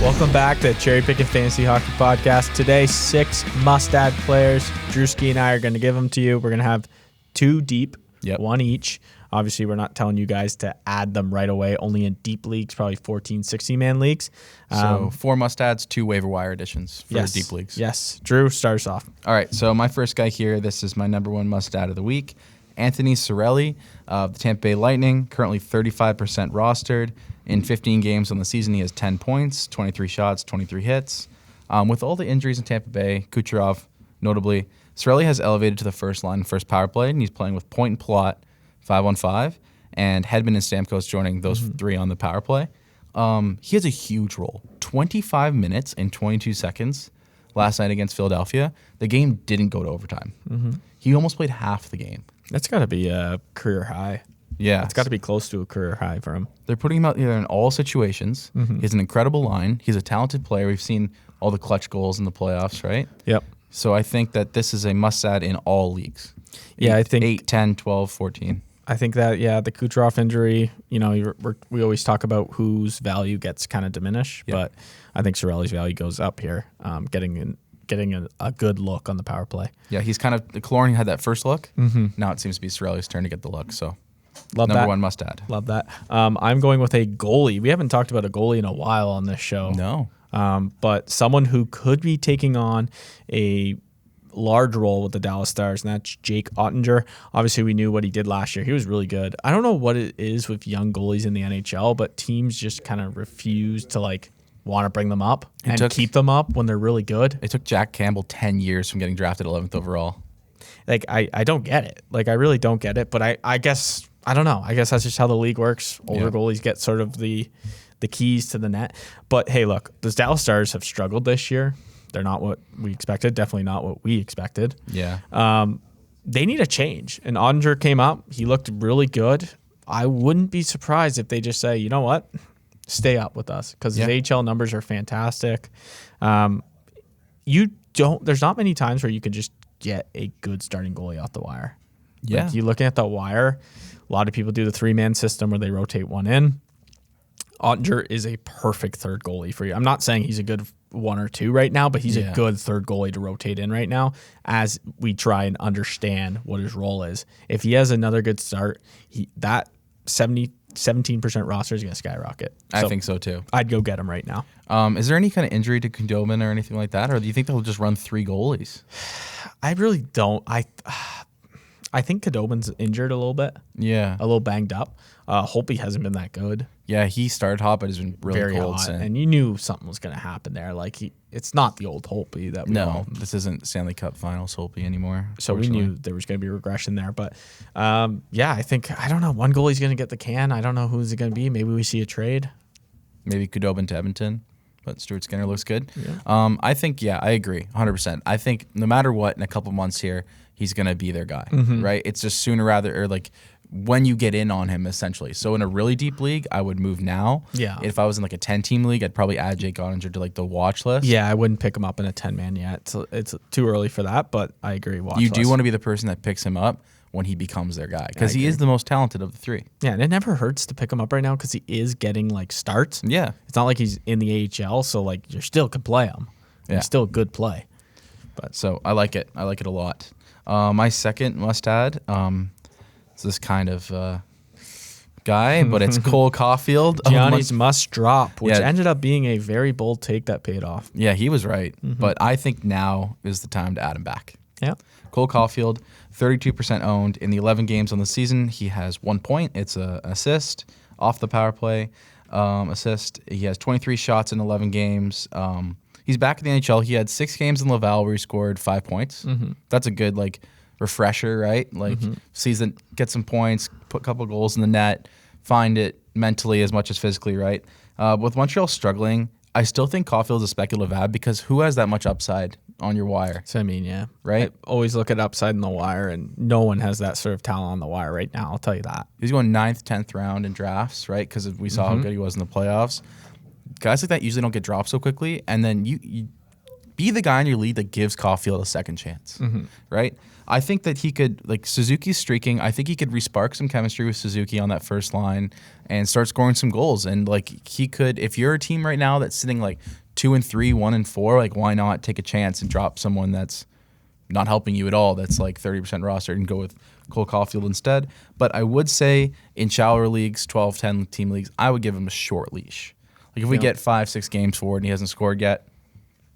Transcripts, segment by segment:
Welcome back to Cherry Pickin' Fantasy Hockey Podcast. Today, 6 must-add players. Drewski and I are going to give them to you. We're going to have 2 deep, 1 each. Obviously, we're not telling you guys to add them right away, only in deep leagues, probably 14, 16-man leagues. So 4 must-adds, 2 waiver wire additions for yes, deep leagues. Yes. Drew, start us off. All right, so my first guy here, this is my number 1 must-add of the week, Anthony Cirelli of the Tampa Bay Lightning, currently 35% rostered. In 15 games on the season, he has 10 points, 23 shots, 23 hits. With all the injuries in Tampa Bay, Kucherov, notably, Cirelli has elevated to the first line, first power play, and he's playing with Point and Plot, 5-on-5, and Hedman and Stamkos joining those 3 on the power play. He has a huge role. 25 minutes and 22 seconds last night against Philadelphia. The game didn't go to overtime. He almost played half the game. That's got to be a career high. Yeah. It's got to be close to a career high for him. They're putting him out there in all situations. He has an incredible line. He's a talented player. We've seen all the clutch goals in the playoffs, right? Yep. So I think that this is a must-add in all leagues. Yeah, I think 8, 10, 12, 14. I think that, the Kucherov injury, we always talk about whose value gets kind of diminished, but I think Cirelli's value goes up here, getting a good look on the power play. Yeah, he's kind of, the Killorn had that first look. Now it seems to be Cirelli's turn to get the look, so Love number that. 1 must-add. Love that. I'm going with a goalie. We haven't talked about a goalie in a while on this show. No. But someone who could be taking on a large role with the Dallas Stars, and that's Jake Ottinger. Obviously, we knew what he did last year. He was really good. I don't know what it is with young goalies in the NHL, but teams just kind of refuse to want to bring them up and keep them up when they're really good. It took Jack Campbell 10 years from getting drafted 11th overall. I don't get it. I really don't get it, but I guess, I don't know. I guess that's just how the league works. Older goalies get sort of the keys to the net. But hey, look, the Dallas Stars have struggled this year. They're not what we expected. Definitely not what we expected. Yeah. They need a change. And Ottinger came up. He looked really good. I wouldn't be surprised if they just say, you know what, stay up with us, because his AHL numbers are fantastic. There's not many times where you can just get a good starting goalie off the wire. Yeah. You're looking at the wire. A lot of people do the 3-man system where they rotate one in. Ottinger is a perfect third goalie for you. I'm not saying he's a good 1 or 2 right now, but he's a good third goalie to rotate in right now as we try and understand what his role is. If he has another good start, that 17% roster is going to skyrocket. I think so too. I'd go get him right now. Is there any kind of injury to Condoman or anything like that, or do you think they'll just run 3 goalies? I really don't. I think Condoman's injured a little bit. Yeah. A little banged up. Holtby hasn't been that good. Yeah, he started hot, but has been really Very cold. hot, and you knew something was going to happen there. It's not the old Holtby that we know. This isn't Stanley Cup Finals Holtby anymore. So we knew there was going to be regression there. But I don't know. One goalie's going to get the can. I don't know who's it going to be. Maybe we see a trade. Maybe Khudobin to Edmonton, but Stuart Skinner looks good. Yeah. I think, I agree 100%. I think no matter what, in a couple months here, he's going to be their guy, right? It's just sooner rather, or when you get in on him, essentially. So in a really deep league, I would move now. Yeah. If I was in a 10-team league, I'd probably add Jake Ottinger to the watch list. Yeah, I wouldn't pick him up in a 10-man yet. It's too early for that, but I agree. You do want to be the person that picks him up when he becomes their guy, because he is the most talented of the 3. Yeah, and it never hurts to pick him up right now because he is getting starts. Yeah. It's not like he's in the AHL, so you still could play him. Yeah. He's still a good play. But so I like it. I like it a lot. My second must-add, it's this kind of guy, but it's Cole Caufield. Gianni's must-drop, which ended up being a very bold take that paid off. Yeah, he was right. But I think now is the time to add him back. Yeah. Cole Caufield, 32% owned. In the 11 games on the season, he has 1 point. It's an assist off the power play assist. He has 23 shots in 11 games. He's back in the NHL. He had 6 games in Laval where he scored 5 points. That's a good refresher, right? Season, get some points, put a couple goals in the net, find it mentally as much as physically, right? With Montreal struggling, I still think Caufield's a speculative add, because who has that much upside on your wire? So yeah. Right? I always look at upside in the wire, and no one has that sort of talent on the wire right now, I'll tell you that. He's going 9th, 10th round in drafts, right? Because we saw how good he was in the playoffs. Guys like that usually don't get dropped so quickly, and then be the guy in your league that gives Caufield a second chance, right? I think that he could, like, Suzuki's streaking. I think he could respark some chemistry with Suzuki on that first line and start scoring some goals. And, like, he could, if you're a team right now that's sitting, like, 2-3, 1-4, like, why not take a chance and drop someone that's not helping you at all, that's, like, 30% rostered, and go with Cole Caufield instead? But I would say in shallower leagues, 12, 10 team leagues, I would give him a short leash. Like, if we get 5-6 games forward and he hasn't scored yet,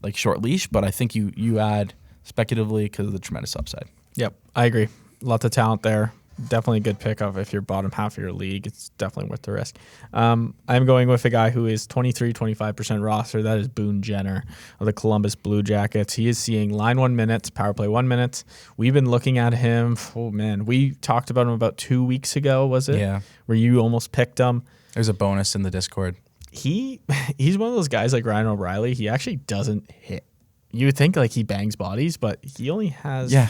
like, short leash. But I think you add speculatively because of the tremendous upside. Yep, I agree. Lots of talent there. Definitely a good pickup if you're bottom half of your league. It's definitely worth the risk. I'm going with a guy who is 25% roster. That is Boone Jenner of the Columbus Blue Jackets. He is seeing line 1 minutes, power play 1 minute. We've been looking at him. Oh, man. We talked about him about 2 weeks ago, was it? Yeah. Where you almost picked him. There's a bonus in the Discord. He's one of those guys like Ryan O'Reilly. He actually doesn't hit. You would think like he bangs bodies, but he only has... Yeah.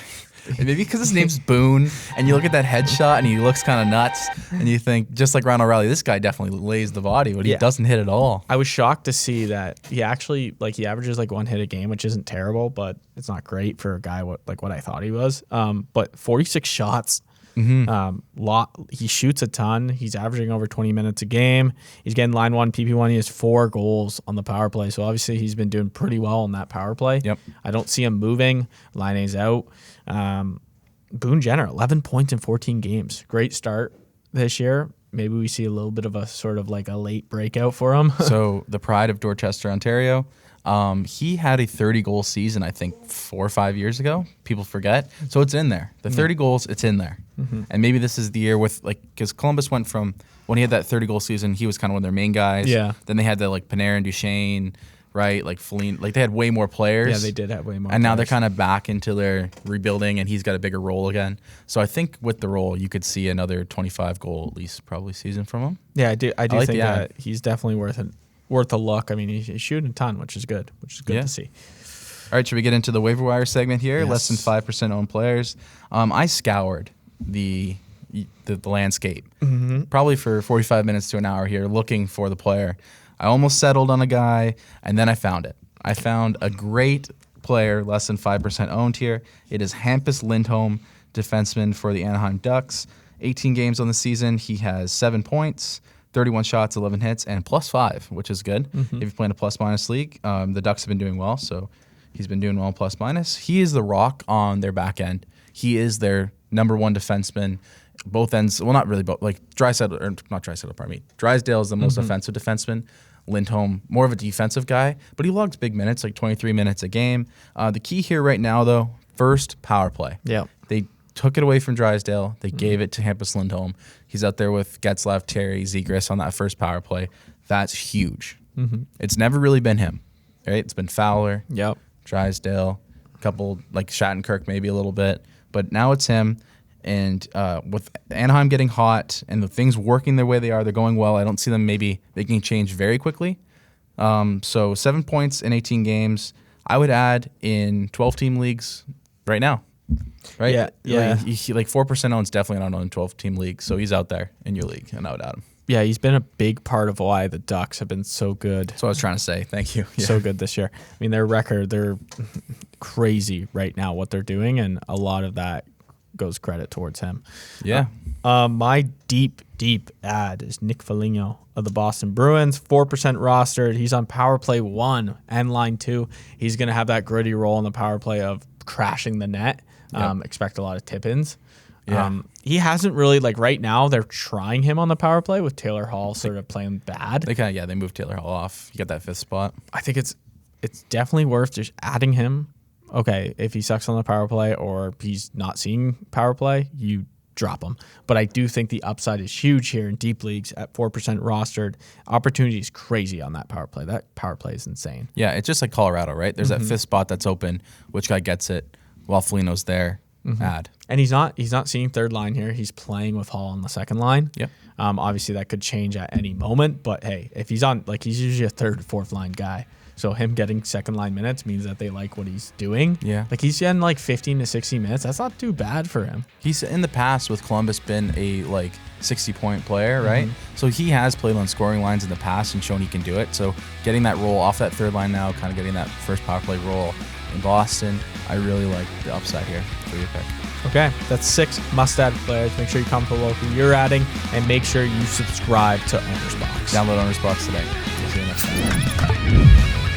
Maybe because his name's Boone, and you look at that headshot, and he looks kind of nuts, and you think, just like Ryan O'Reilly, this guy definitely lays the body, but he doesn't hit at all. I was shocked to see that he actually, like, he averages like 1 hit a game, which isn't terrible, but it's not great for a guy what I thought he was. But 46 shots. He shoots a ton. He's averaging over 20 minutes a game. He's getting line 1, PP1. He has 4 goals on the power play. So obviously he's been doing pretty well on that power play. Yep. I don't see him moving. Line A's out. Boone Jenner, 11 points in 14 games. Great start this year. Maybe we see a little bit of a sort of like a late breakout for him. So the pride of Dorchester, Ontario. He had a 30-goal season, I think, 4 or 5 years ago. People forget. So it's in there. The 30 goals, it's in there. And maybe this is the year with, like, because Columbus went from, when he had that 30-goal season, he was kind of one of their main guys. Yeah. Then they had the, like, Panarin, Duchesne, right? Like, Foligno. Like, they had way more players. Yeah, they did have way more And now they're players. kind of back into their rebuilding, and he's got a bigger role again. So I think with the role, you could see another 25-goal, at least, probably season from him. Yeah, I do like think that he's definitely worth a look. I mean, he's shooting a ton, which is good to see. All right, should we get into the waiver wire segment here? Yes. Less than 5% owned players. I scoured the landscape, probably for 45 minutes to an hour here, looking for the player. I almost settled on a guy, and then I found it. I found a great player, less than 5% owned here. It is Hampus Lindholm, defenseman for the Anaheim Ducks. 18 games on the season. He has 7 points. 31 shots, 11 hits, and +5, which is good. If you're playing a plus-minus league, the Ducks have been doing well, so he's been doing well plus-minus. He is the rock on their back end. He is their number 1 defenseman. Both ends, well, not really both. Like Drysdale is the most offensive defenseman. Lindholm, more of a defensive guy, but he logs big minutes, like 23 minutes a game. The key here right now, though, first power play. Yeah. They took it away from Drysdale. They gave it to Hampus Lindholm. He's out there with Getzlaf, Terry, Zegras on that first power play. That's huge. It's never really been him, right? It's been Fowler, Drysdale, a couple, like Shattenkirk maybe a little bit, but now it's him. And with Anaheim getting hot and the things working their way they are, they're going well. I don't see them maybe making a change very quickly. So 7 points in 18 games. I would add in 12-team leagues right now. Right? Yeah. Like 4% owned is definitely not on a 12-team league, so he's out there in your league, and I would add him. Yeah, he's been a big part of why the Ducks have been so good. That's what I was trying to say. Thank you. Yeah. So good this year. I mean, their record, they're crazy right now, what they're doing, and a lot of that goes credit towards him. Yeah. My deep ad is Nick Foligno of the Boston Bruins, 4% rostered. He's on power play 1 and line 2. He's going to have that gritty role in the power play of crashing the net. Expect a lot of tip-ins. Yeah. He hasn't really, like right now, they're trying him on the power play with Taylor Hall sort of playing bad. They moved Taylor Hall off. You got that 5th spot. I think it's definitely worth just adding him. Okay, if he sucks on the power play or he's not seeing power play, you drop him. But I do think the upside is huge here in deep leagues at 4% rostered. Opportunity is crazy on that power play. That power play is insane. Yeah, it's just like Colorado, right? There's that 5th spot that's open. Which guy gets it while Foligno's there? Add. And he's not seeing third line here. He's playing with Hall on the second line. Yep. Obviously that could change at any moment. But hey, if he's on, like he's usually a third, fourth line guy. So him getting second line minutes means that they like what he's doing. Yeah. Like he's getting like 15 to 60 minutes. That's not too bad for him. He's in the past with Columbus been a 60-point player, right? So he has played on scoring lines in the past and shown he can do it. So getting that role off that third line now, kind of getting that first power play role in Boston, I really like the upside here for your pick. Okay, that's 6 must-add players. Make sure you comment below who you're adding, and make sure you subscribe to OwnersBox. Download OwnersBox today. See you next time.